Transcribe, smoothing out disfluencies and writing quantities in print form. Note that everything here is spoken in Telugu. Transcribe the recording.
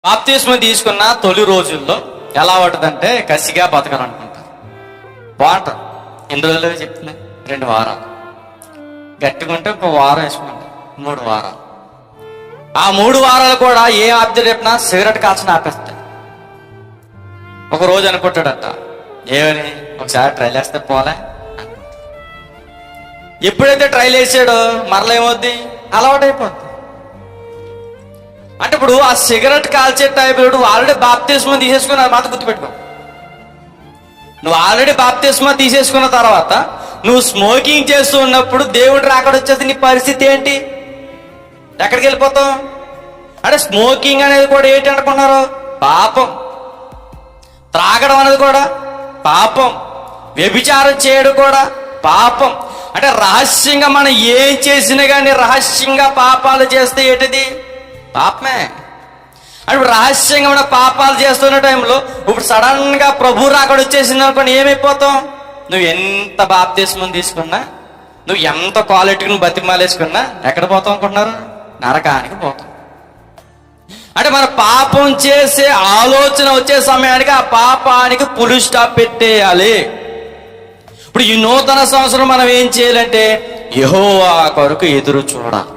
బాప్తిస్మా తీసుకున్న తొలి రోజుల్లో ఎలా ఉంటుందంటే కసిగా బతకాలనుకుంటారు. బాగుంటారు. ఎన్ని రోజులు చెప్తున్నా? 2 వారాలు. గట్టిగా ఒక వారం వేసుకుంటారు. 3 వారాలు. ఆ 3 వారాలు కూడా ఏ ఆబ్జెక్ట్ చెప్పినా సిగరెట్ కాల్చిన ఆపేస్తాయి. ఒక రోజు అనుకుంటాడట, ఏమని ఒకసారి ట్రైల్ వేస్తే పోలే. ఎప్పుడైతే ట్రైల్ వేసాడో మరలేమవుద్ది, అలవాటు అయిపోద్ది. అంటే ఇప్పుడు ఆ సిగరెట్ కాల్చే టైంలో నువ్వు ఆల్రెడీ బాప్తిస్మా తీసేసుకున్న మాత్రం గుర్తుపెట్టుకో. నువ్వు ఆల్రెడీ బాప్తిస్మా తీసేసుకున్న తర్వాత నువ్వు స్మోకింగ్ చేస్తూ ఉన్నప్పుడు దేవుడు రాకడ వచ్చేది, నీ పరిస్థితి ఏంటి? ఎక్కడికి వెళ్ళిపోతావు? అంటే స్మోకింగ్ అనేది కూడా ఏంటి అనుకున్నారు? పాపం. త్రాగడం అనేది కూడా పాపం. వ్యభిచారం చేయడం కూడా పాపం. అంటే రహస్యంగా మనం ఏం చేసినా కానీ రహస్యంగా పాపాలు చేస్తే ఏంటిది? పాపమే. అంటే రహస్యంగా మన పాపాలు చేస్తున్న టైంలో ఇప్పుడు సడన్ గా ప్రభు రాకడ వచ్చేసింది అనుకోండి, ఏమైపోతాం? నువ్వు ఎంత బాప్తిస్మం తీసుకున్నా, నువ్వు ఎంత క్వాలిటీని బతిమాలేసుకున్నా ఎక్కడ పోతావు అనుకుంటున్నారు? నరకానికి పోతాం. అంటే మన పాపం చేసే ఆలోచన వచ్చే సమయానికి ఆ పాపానికి ఫుల్ స్టాప్ పెట్టేయాలి. ఇప్పుడు ఈ నూతన సంవత్సరం మనం ఏం చేయాలంటే యెహోవా కొరకు ఎదురు చూడాలి.